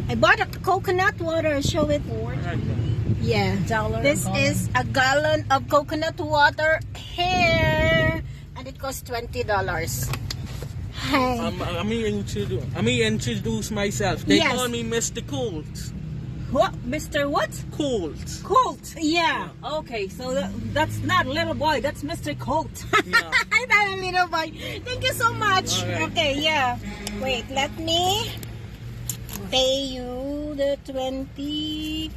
I bought a coconut water. Show it. Yeah. This is a gallon of coconut water here, and it costs $20. Hi. Let me introduce myself. They call me Mr. Colt. What? Mr. What? Colt. Colt. Yeah. Okay, so that's not little boy. That's Mr. Colt. Yeah. I'm not a little boy. Thank you so much. Right. Okay, yeah. Wait, let me pay you the $20.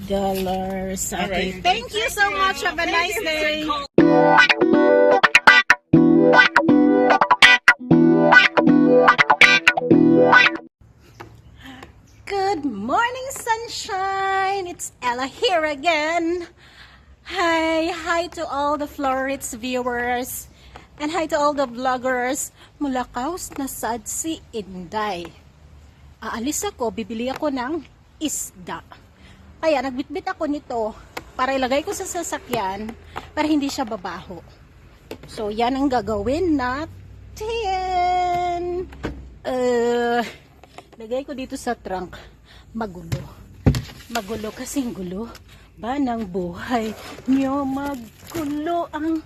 Okay. Right. Thank you so much. Have a nice day. Good morning, sunshine. It's Ella here again. Hi to all the Flora Ritz viewers, and hi to all the vloggers. Mulakaws na sad si Inday. Aalis ako, bibili ako ng isda. Kaya nagbitbit ako nito para ilagay ko sa sasakyan para hindi siya babaho. So yan ang gagawin natin. Lagay ko dito sa trunk. Magulo kasing gulo ba ng buhay nyo. Magulo ang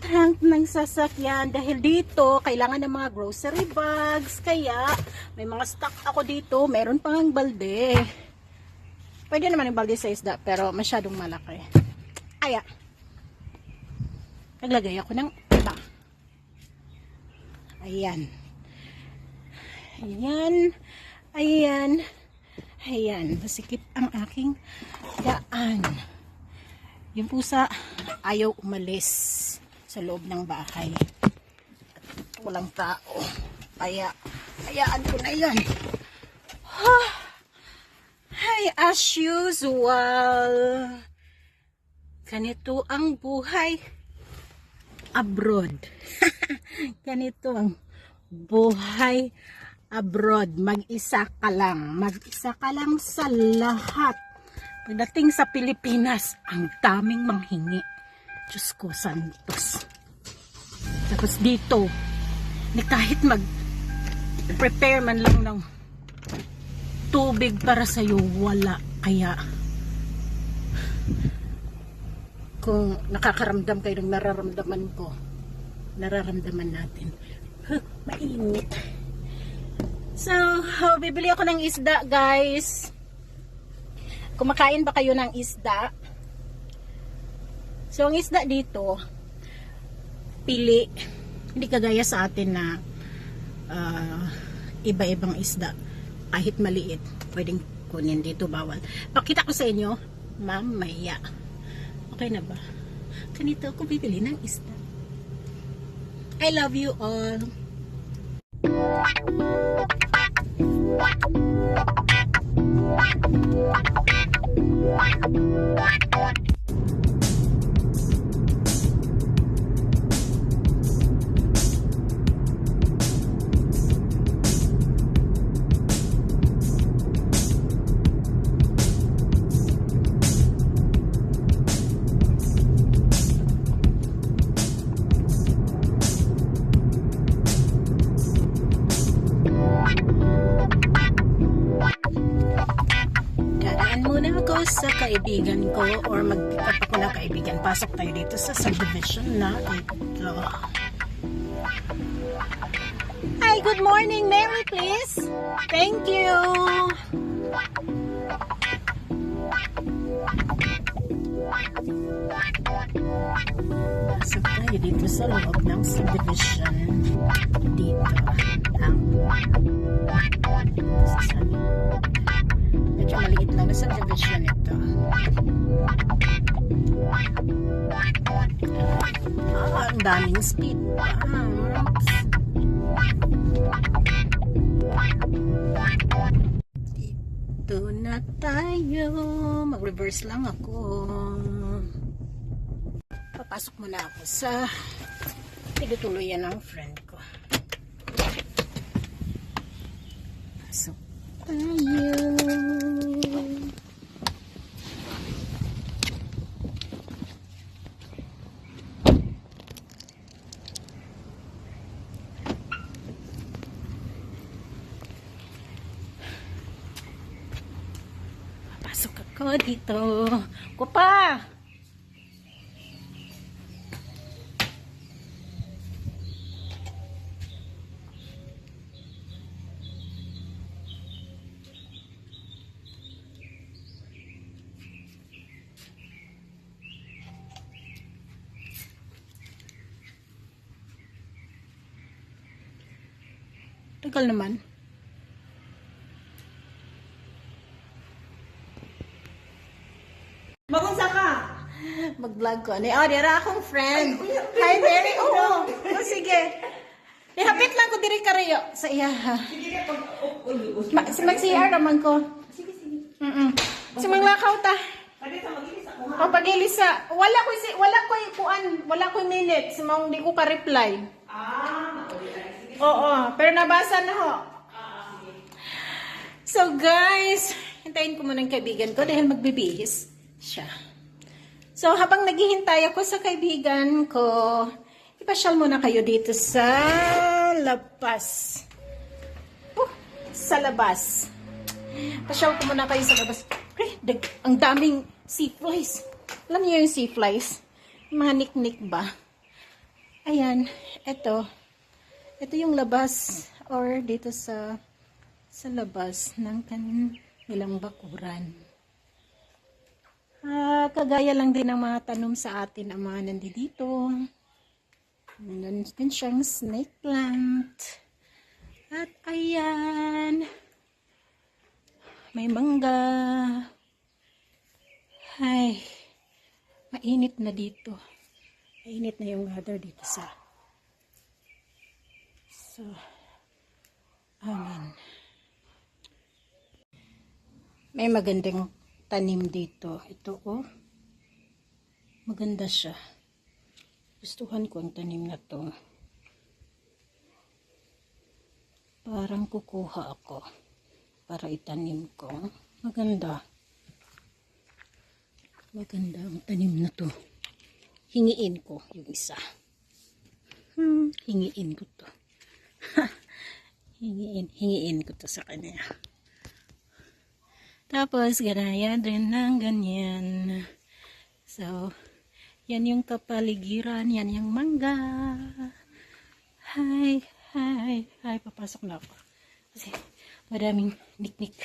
trunk ng sasakyan dahil dito kailangan ng mga grocery bags. Kaya may mga stock ako dito. Meron pang balde. Pwede naman yung balde sa isda pero masyadong malaki. Kaya naglagay ako ng iba. Ayan. Masikip ang aking daan. Yung pusa ayaw umalis sa loob ng bahay. Walang tao. Hayaan ko na yan. Hi, as usual. Ganito ang buhay abroad. Ganito ang buhay abroad. Mag-isa ka lang sa lahat. Pagdating sa Pilipinas, ang daming manghingi. Diyos ko, santos. Tapos dito, kahit mag-prepare man lang ng tubig para sa'yo, wala. Kaya, kung nakakaramdam kayo ng nararamdaman natin. Mainit. So, bibili ako ng isda, guys. Kumakain ba kayo ng isda? So, ang isda dito, pili. Hindi kagaya sa atin na iba-ibang isda. Kahit maliit, pwedeng kunin dito, bawal. Pakita ko sa inyo, mamaya. Okay na ba? Ganito ako bibili ng isda. I love you all. Sa kaibigan ko or mag-pick up ako na kaibigan. Pasok tayo dito sa subdivision na ito. Hi, good morning. Mary, please. Thank you. Pasok tayo dito sa loob ng subdivision. Dito ang medyo maliit lang na subdivision ito. Ang daming speed bumps. Dito na tayo. Mag-reverse lang ako. Papasok muna ako sa tinutuluyan ng friend ko. Pasok tayo. ako dito. Ko pa! Tagal naman. Magunsa ka? Mag-vlog ko. Dira akong friend. Hi, Mary. Oo. Oh, sige. Ihapit lang ko diri karayo sa iya. Mag-CR naman ko. Sige, sige. Si manglakaw ta. Pwede sa magilis ako ha? O pag-ilisa. Wala ko minutes. Mong di ko ka-reply. Sige. Oo. Pero nabasa na ho. Sige. So guys, hintayin ko muna ang kaibigan ko dahil magbibihis siya. So habang naghihintay ako sa kaibigan ko, ipasyal muna kayo dito sa labas. Sa labas. Pasyal ko muna kayo sa labas. Ang daming sea flies. Alam niyo yung sea flies? Yung mga niknik ba? Ayan, ito. Ito yung labas or dito sa labas ng kanilang bakuran. Kagaya lang din ng mga tanom sa atin ang mga nandito. Meron din siyang snake plant. At ayan, may mangga. Ay, mainit na dito. Mainit na yung weather dito sa. So, amen. May magandang tanim dito. Ito oh. Maganda siya. Gustuhan ko ang tanim na to. Parang kukuha ako para itanim ko. Maganda. Maganda ang tanim na to. Hingiin ko yung isa. Hingiin ko to. hingiin ko to sa kanya. Tapos, ganaya din ng ganyan. So, yan yung kapaligiran. Yan yung mangga. Hi. Papasok na ako. Kasi, madaming niknik.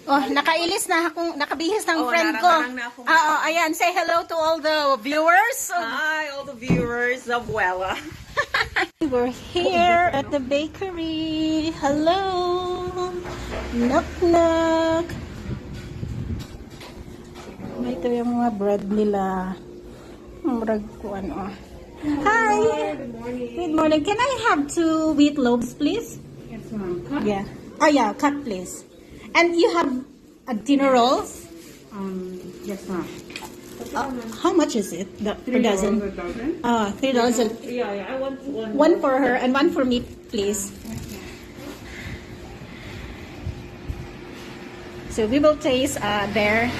Oh, nakailis na akong, nakabihis ng friend ko. Oo, ayan, say hello to all the viewers. Hi, all the viewers of Wella. We're here at the bakery. Hello. Knock knock. Ito yung mga bread nila. Murag ko ano. Hi. Good morning. Good morning. Can I have 2 wheat loaves, please? Yes, ma'am. Yeah. Oh yeah, cut please. And you have dinner rolls? Yes, ma'am. How much is it? Per dozen? $3 $3. Yeah, I want one. One for her and one for me, please. So we will taste their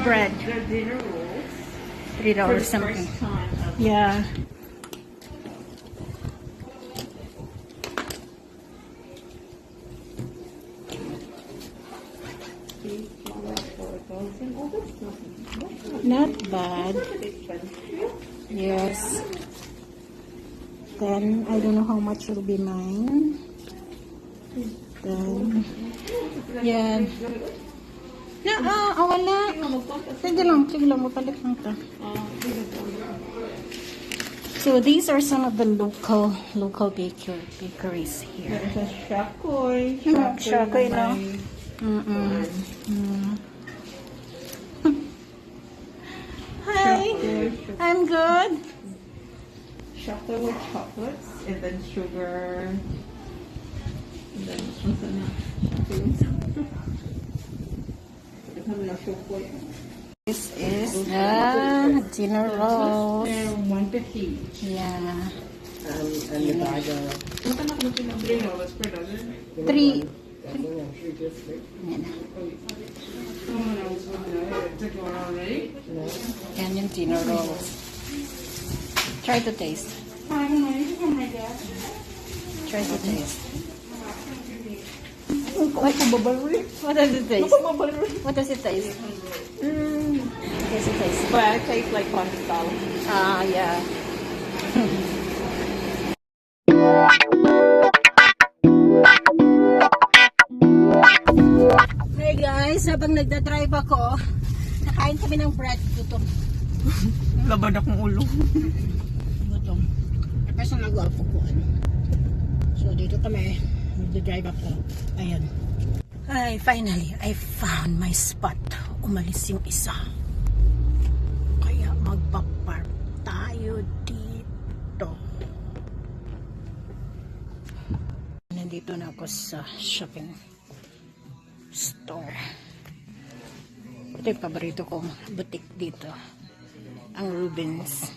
bread. The dinner rolls. $3 something. First time. Yeah. Not bad. Yes. Then I don't know how much will be mine. Then yeah. Wala. Sige lang, mapalit lang ta. So these are some of the local bakeries here. There's a shakoy. Shakoy, no? Hi, I'm good. Chocolate with chocolates and then sugar. This is the dinner rolls. They're 150. Yeah. And the bag of... Three. Yan yung dinner rolls. Try to taste. Try to taste. What does it taste? What does it taste? What does it taste? But it tastes like pasta. Ah, yeah. Hey guys, habang nagdadrive ako, nakain kami ng bread. Gutom. Labad akong ulo. Gutom. Kasi nagawa po ko ano. So dito kami, nagdadrive ako. Ayan. Ay, finally, I found my spot. Umalis yung isa. Kaya magpapark tayo dito. Nandito na ako sa shopping store. Ito yung paborito kong boutique dito. Ang Rubens.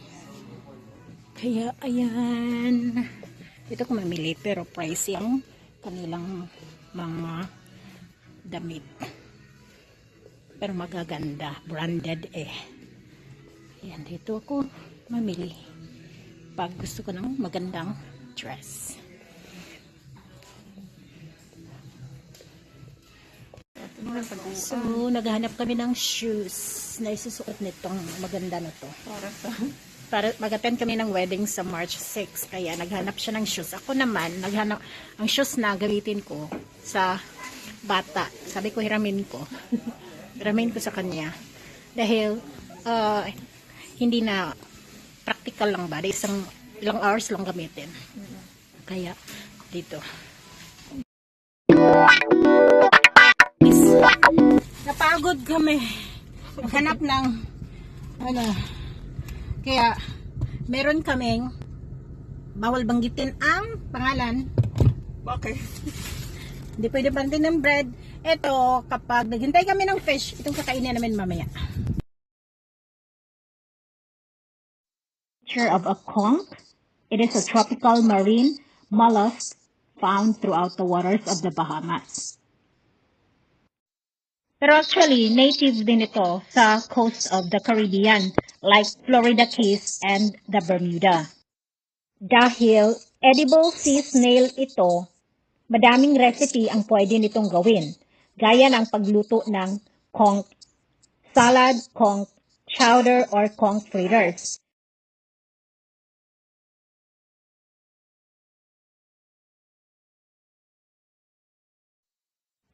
Kaya, ayan. Dito ko mamili, pero pricey ang kanilang mga damit. Pero magaganda. Branded eh. Ayan, dito ako mamili. Pag gusto ko ng magandang dress. So, naghahanap kami ng shoes na isusuot nitong maganda na to. Para mag-attend kami ng wedding sa March 6. Kaya naghanap siya ng shoes. Ako naman, naghanap ang shoes na gamitin ko sa bata. Sabi ko, hiramin ko. Hiramin ko sa kanya. Dahil, hindi na practical lang ba? Ilang hours lang gamitin. Kaya, dito. Napagod kami maghanap ng ano, kaya meron kaming bawal banggitin ang pangalan. Okay. Hindi pwede bantin ng bread. Ito, kapag naghintay kami ng fish, itong kakainin namin mamaya. Picture of a conch. It is a tropical marine mollusk found throughout the waters of the Bahamas. Pero actually, native din ito sa coast of the Caribbean, like Florida Keys and the Bermuda. Dahil edible sea snail ito, madaming recipe ang pwede nitong gawin, gaya ng pagluto ng conch salad, conch chowder, or conch fritters.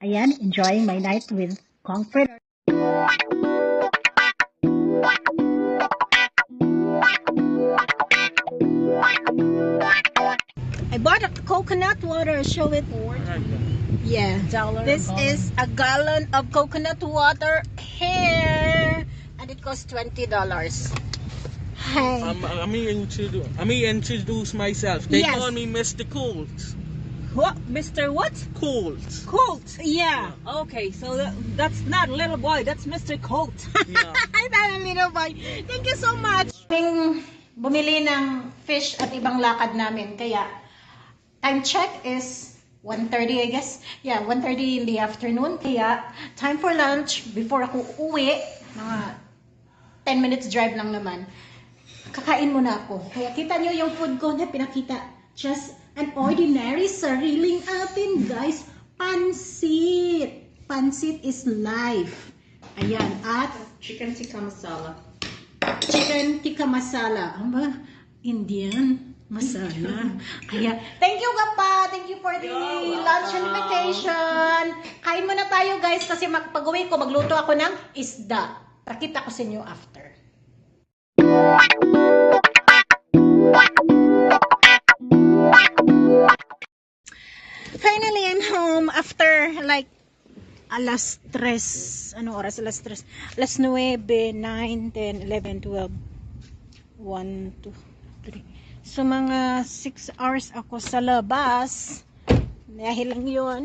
Ayan, enjoying my night with conch fritters. I bought a coconut water. Show it. Yeah. This is a gallon of coconut water here, and it costs $20. Hey. Let me introduce myself. They Yes. call me Mr. Colt. What? Mr. What? Colt. Colt. Yeah. Okay, so that's not a little boy. That's Mr. Colt. Yeah. Ay, parang little boy. Thank you so much. Bumili ng fish at ibang lakad namin. Kaya, time check is 1:30, I guess. Yeah, 1:30 in the afternoon. Kaya, time for lunch before ako uwi. Mga 10 minutes drive lang naman. Kakain muna ako. Kaya kita nyo yung food ko na pinakita. Just an ordinary sariling atin, guys. Pansit. Pansit is life. Ayan. At Chicken tikka masala. chicken tikka masala. Ano ba? Indian masala. Kaya, thank you Gapa. Thank you for the lunch invitation. Kain muna tayo guys kasi pag-uwi ko, magluto ako ng isda. Pakita ko sa inyo after. Finally, I'm home after like alas 3. Ano oras? Alas 3. Alas 9, 9, 10, 11, 12, 1, 2, 3. So mga 6 hours ako sa labas. Dahil lang yun,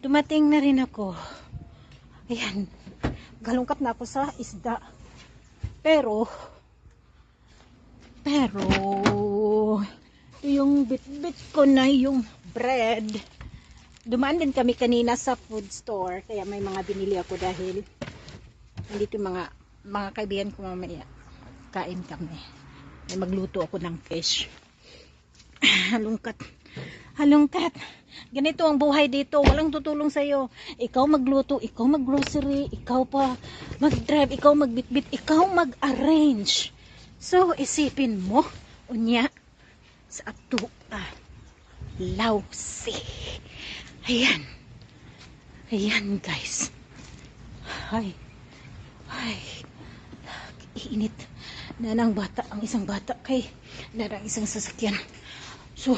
dumating na rin ako. Ayan, galungkat na ako sa isda. Pero, yung bit-bit ko na yung bread. Dumaan din kami kanina sa food store, kaya may mga binili ako dahil nandito mga kaibigan ko mamaya. Kain kami. May magluto ako ng fish. Halungkat. Ganito ang buhay dito. Walang tutulong sa'yo. Ikaw magluto, ikaw maggrocery, ikaw pa mag-drive, ikaw magbitbit, ikaw mag-arrange. So, isipin mo, unya, sa ato, lausi. Ayan guys. Ay, iinit. Nanang bata, ang isang bata kay narang isang sasakyan. So,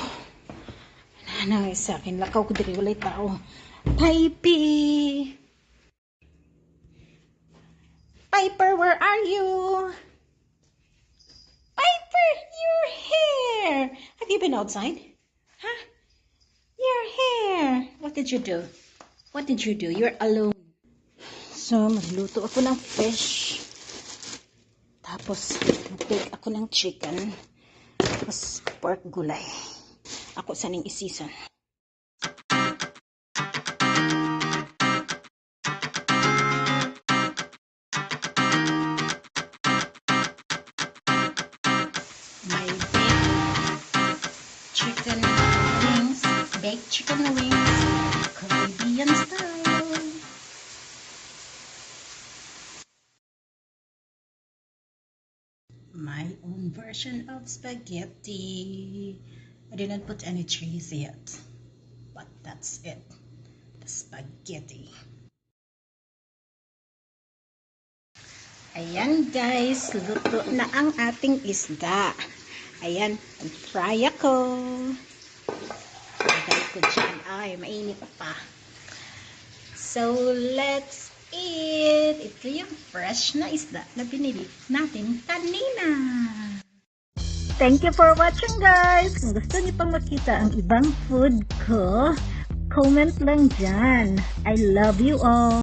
nanang isa akin, lakaw ko diri, walay tao. Piper, where are you? Piper, you're here. Have you been outside? Huh? You're here. What did you do? You're alone. So, magluto ako ng fish. Tapos, mag-bake ako ng chicken. Tapos, pork gulay. Ako saning isisan. My baked chicken wings, Caribbean style. My own version of spaghetti. I did not put any cheese yet, but that's it. The spaghetti. Ayan guys, luto na ang ating isda. Ayan, fry ako. Lagay ko dyan. Ay, mainit pa. So, let's eat. Ito yung fresh na isda na binili natin kanina. Thank you for watching guys. Kung gusto niyo pang makita ang ibang food ko, comment lang dyan. I love you all.